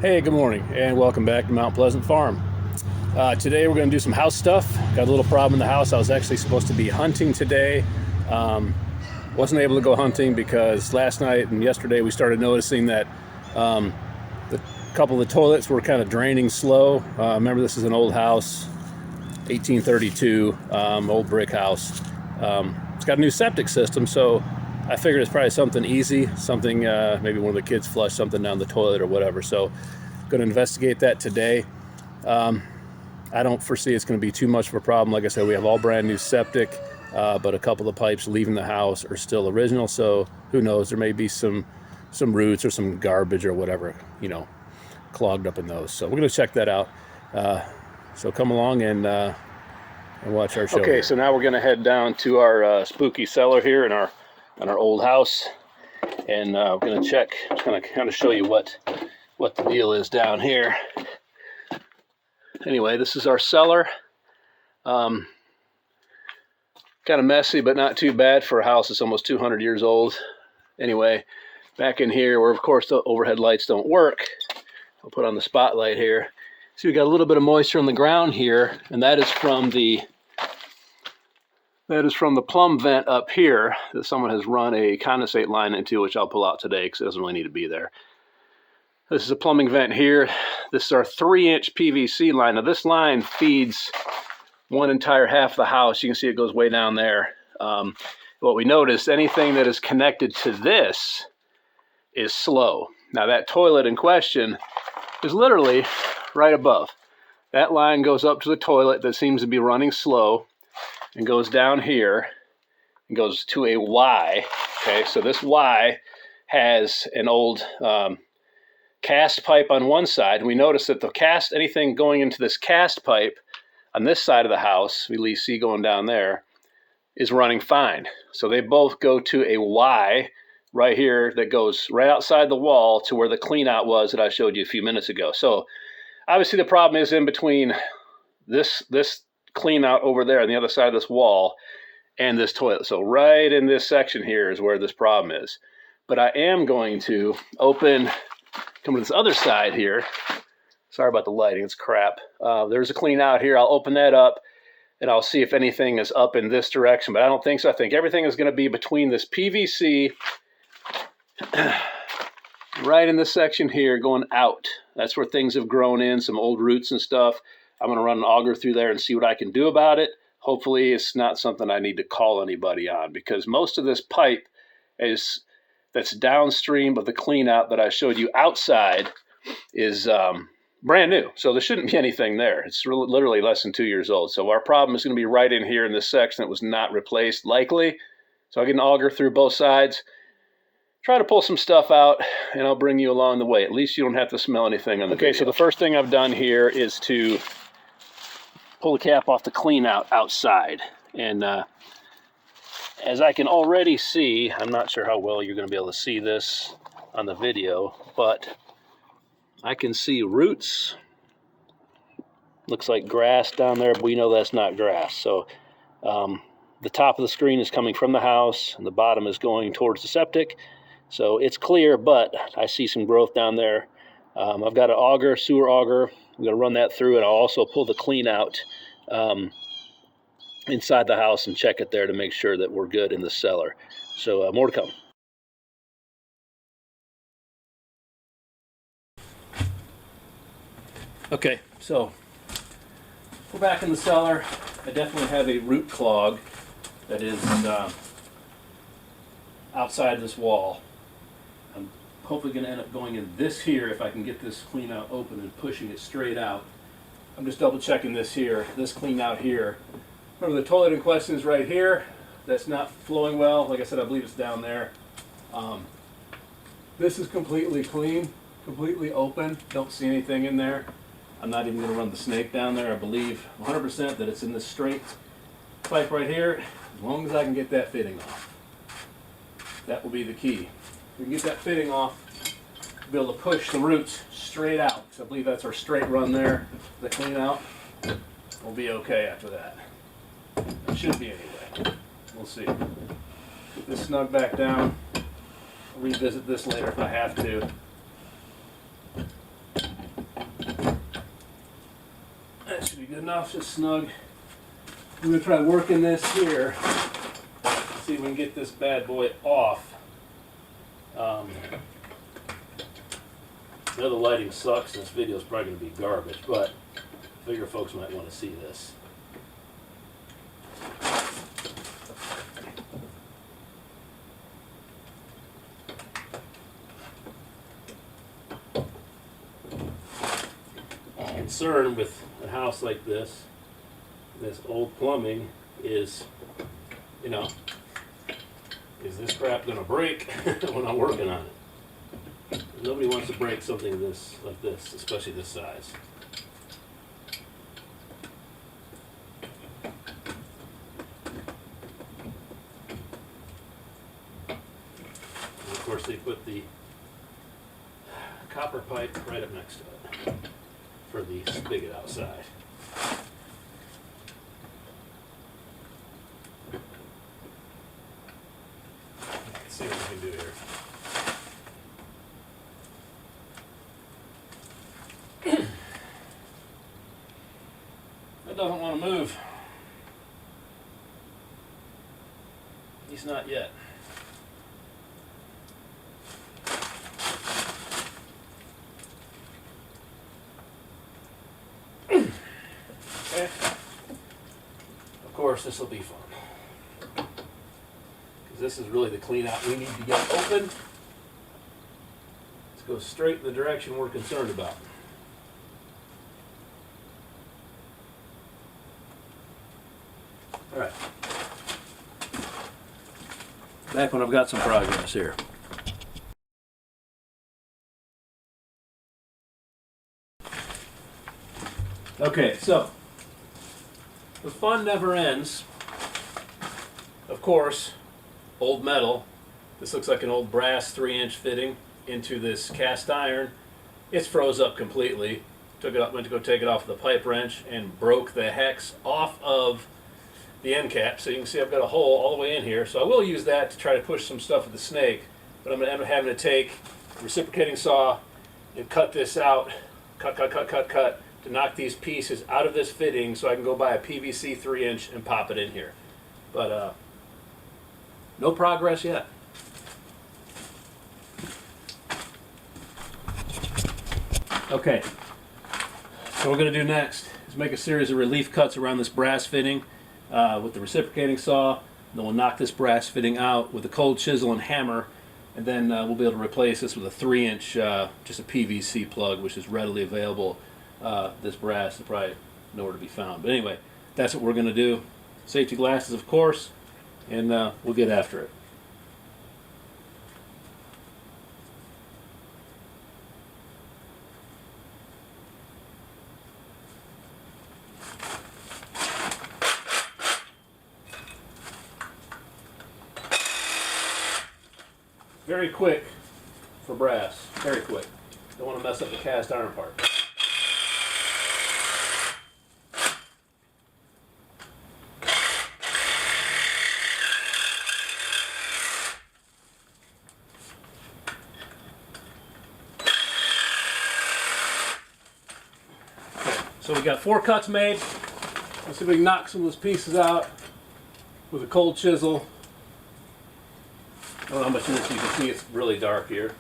Hey, good morning, and welcome back to Mount Pleasant Farm. Today we're going to do some house stuff. Got a little problem in the house. I was actually supposed to be hunting today. Wasn't able to go hunting because last night and yesterday we started noticing that the couple of the toilets were kind of draining slow. Remember, this is an old house, 1832, old brick house. It's got a new septic system, so I figured it's probably something easy, something maybe one of the kids flushed something down the toilet or whatever. So going to investigate that today. I don't foresee it's going to be too much of a problem. Like I said, we have all brand new septic, but a couple of pipes leaving the house are still original. So who knows? There may be some roots or some garbage or whatever, clogged up in those. So we're going to check that out. So come along and watch our show. Okay, so now we're going to head down to our spooky cellar here in our old house, and we're going to check. I'm just going to kind of show you what the deal is down here. Anyway, this is our cellar. Kind of messy, but not too bad for a house that's almost 200 years old. Anyway, back in here, where of course the overhead lights don't work, I'll put on the spotlight here. See, we got a little bit of moisture on the ground here, and that is from the plumb vent up here that someone has run a condensate line into, which I'll pull out today because it doesn't really need to be there. This is a plumbing vent here. This is our 3-inch PVC line. Now this line feeds one entire half of the house. You can see it goes way down there. What we noticed, anything that is connected to this is slow. Now that toilet in question is literally right above. That line goes up to the toilet that seems to be running slow and goes down here and goes to a Y. Okay, so this Y has an old cast pipe on one side. We notice that anything going into this cast pipe on this side of the house, we see going down there, is running fine. So they both go to a Y right here that goes right outside the wall to where the clean out was that I showed you a few minutes ago. So obviously the problem is in between this clean out over there on the other side of this wall and this toilet. So right in this section here is where this problem is. But I am going to come to this other side here. Sorry about the lighting, it's crap. There's a clean out here. I'll open that up and I'll see if anything is up in this direction, but I don't think so. I think everything is going to be between this PVC right in this section here going out. That's where things have grown in, some old roots and stuff. I'm going to run an auger through there and see what I can do about it. Hopefully it's not something I need to call anybody on, because most of this pipe that's downstream of the clean out that I showed you outside is brand new. So there shouldn't be anything there. It's literally less than 2 years old. So our problem is going to be right in here in this section that was not replaced, likely. So I'll get an auger through both sides, try to pull some stuff out, and I'll bring you along the way. At least you don't have to smell anything on the video. So the first thing I've done here is to pull the cap off the clean out outside. And as I can already see, I'm not sure how well you're going to be able to see this on the video, but I can see roots. Looks like grass down there, but we know that's not grass. So the top of the screen is coming from the house, and the bottom is going towards the septic. So it's clear, but I see some growth down there. I've got an auger, sewer auger. I'm going to run that through, and I'll also pull the clean out inside the house and check it there to make sure that we're good in the cellar. So more to come. Okay, so we're back in the cellar. I definitely have a root clog that is outside this wall. I'm hopefully going to end up going in this here if I can get this clean out open and pushing it straight out. I'm just double checking this here, this clean out here. Remember, the toilet in question is right here. That's not flowing well. Like I said, I believe it's down there. This is completely clean, completely open. Don't see anything in there. I'm not even going to run the snake down there. I believe 100% that it's in this straight pipe right here, as long as I can get that fitting off. That will be the key. If we can get that fitting off, we'll be able to push the roots straight out. So I believe that's our straight run there, the clean out. We'll be okay after that. It should be anyway. We'll see. Get this snug back down. I'll revisit this later if I have to. enough, just snug. I'm going to try working this here. See if we can get this bad boy off. I know the lighting sucks and this video is probably going to be garbage, but I figure folks might want to see this. Concern with a house like this old plumbing is, you know, is this crap gonna break when I'm working on it? Nobody wants to break something like this, especially this size. And of course, they put the copper pipe right up next to it for the spigot outside. Let's see what we can do here. That doesn't want to move. At least not yet. Okay. Of course, this will be fun. Because this is really the clean out we need to get open. Let's go straight in the direction we're concerned about. Alright. Back when I've got some progress here. Okay, so the fun never ends. Of course, old metal. This looks like an old brass 3-inch fitting into this cast iron. It's froze up completely. Took it up, went to go take it off with a pipe wrench and broke the hex off of the end cap. So you can see I've got a hole all the way in here. So I will use that to try to push some stuff with the snake. But I'm going to end up having to take a reciprocating saw and cut this out. Cut, to knock these pieces out of this fitting so I can go buy a PVC 3-inch and pop it in here. But no progress yet. Okay, so what we're going to do next is make a series of relief cuts around this brass fitting with the reciprocating saw. Then we'll knock this brass fitting out with a cold chisel and hammer, and then we'll be able to replace this with a 3-inch, just a PVC plug, which is readily available. This brass is probably nowhere to be found. But anyway, that's what we're going to do. Safety glasses, of course, and we'll get after it. Very quick for brass. Very quick. Don't want to mess up the cast iron part. So we got 4 cuts made. Let's see if we can knock some of those pieces out with a cold chisel. I don't know how much of this you can see, it's really dark here.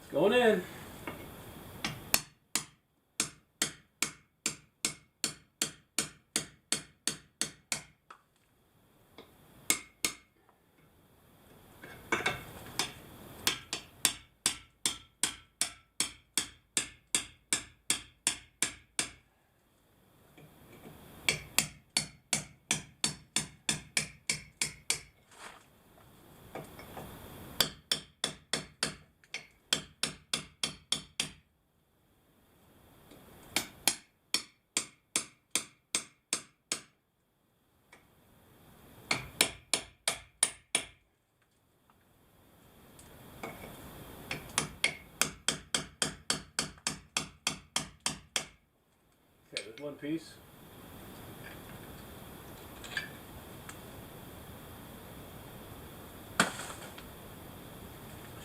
It's going in. Okay, there's one piece.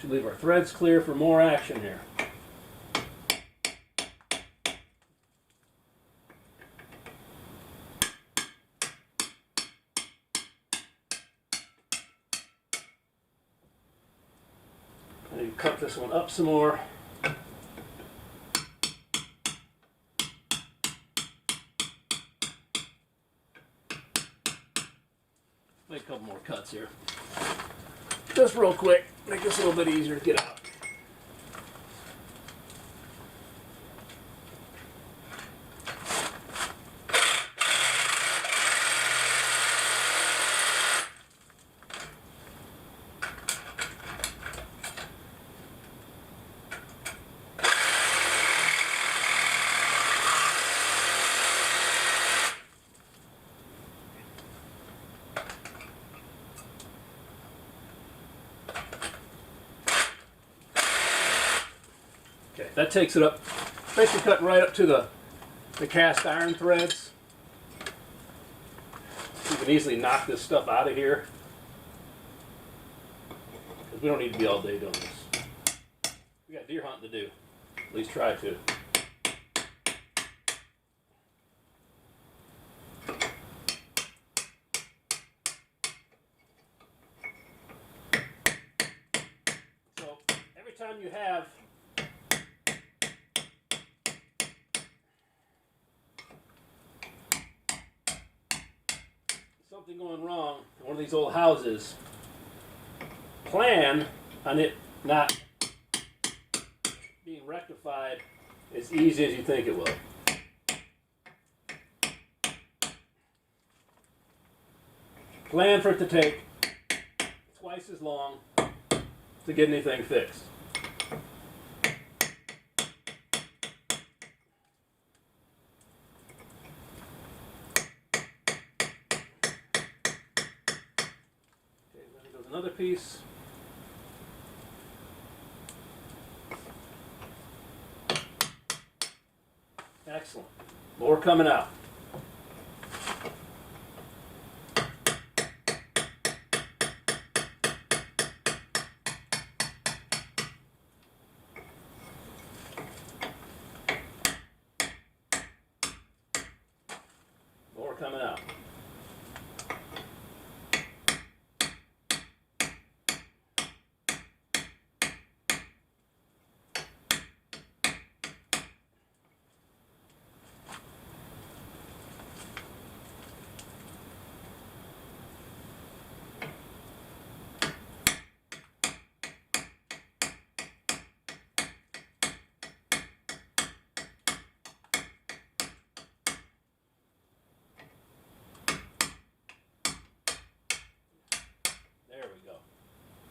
Should leave our threads clear for more action here. I need to cut this one up some more. Make a couple more cuts here. Just real quick, make this a little bit easier to get out. Okay, that takes it up, basically cut right up to the cast iron threads. You can easily knock this stuff out of here, because we don't need to be all day doing this. We got deer hunting to do, at least try to. So every time you have something going wrong in one of these old houses, plan on it not being rectified as easy as you think it will. Plan for it to take twice as long to get anything fixed. Another piece. Excellent. More coming out. More coming out. There we go.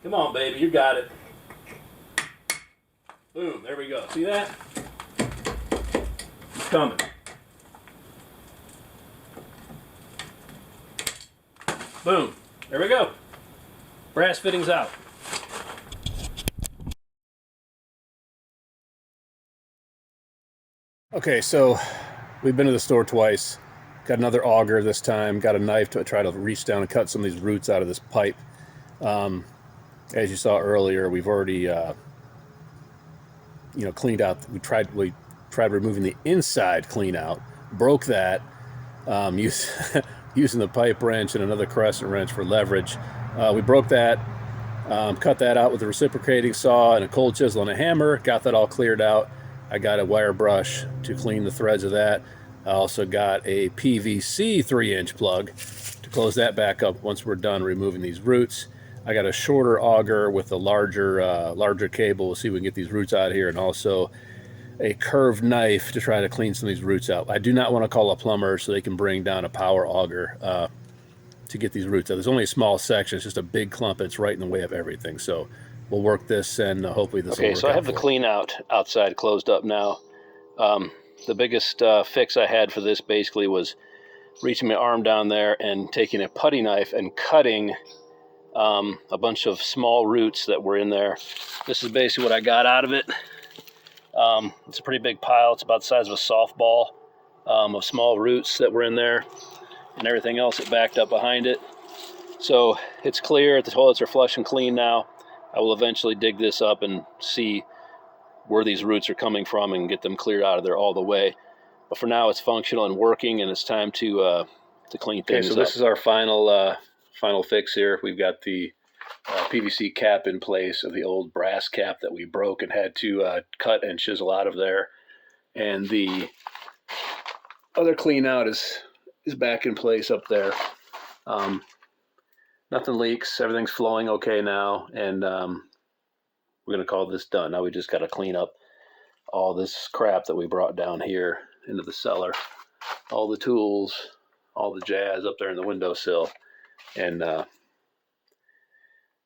Come on, baby, you got it. Boom, there we go. See that? It's coming. Boom, there we go. Brass fittings out. Okay, so we've been to the store twice. Got another auger this time. Got a knife to try to reach down and cut some of these roots out of this pipe. As you saw earlier, we've already cleaned out. We tried removing the inside clean out, broke that, using the pipe wrench and another crescent wrench for leverage. We broke that, cut that out with a reciprocating saw and a cold chisel and a hammer, got that all cleared out. I got a wire brush to clean the threads of that. I also got a PVC 3-inch plug to close that back up once we're done removing these roots. I got a shorter auger with a larger cable. We'll see if we can get these roots out of here, and also a curved knife to try to clean some of these roots out. I do not want to call a plumber so they can bring down a power auger to get these roots out. There's only a small section. It's just a big clump. It's right in the way of everything. So we'll work this, and hopefully this will work. Okay, so I have the clean out outside closed up now. The biggest fix I had for this basically was reaching my arm down there and taking a putty knife and cutting a bunch of small roots that were in there. This is basically what I got out of it. It's a pretty big pile. It's about the size of a softball of small roots that were in there, and everything else that backed up behind it. So it's clear. The toilets are flush and clean now. I will eventually dig this up and see where these roots are coming from and get them cleared out of there all the way. But for now, it's functional and working, and it's time to clean things up. Okay, so this is our final fix here. We've got the PVC cap in place of the old brass cap that we broke and had to cut and chisel out of there. And the other clean out is back in place up there. Nothing leaks. Everything's flowing okay now, and we're going to call this done. Now we just got to clean up all this crap that we brought down here into the cellar. All the tools, all the jazz up there in the windowsill. And,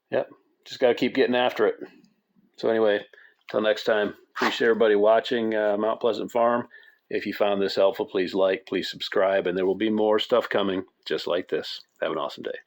yep, just got to keep getting after it. So anyway, until next time, appreciate everybody watching Mount Pleasant Farm. If you found this helpful, please like, please subscribe, and there will be more stuff coming just like this. Have an awesome day.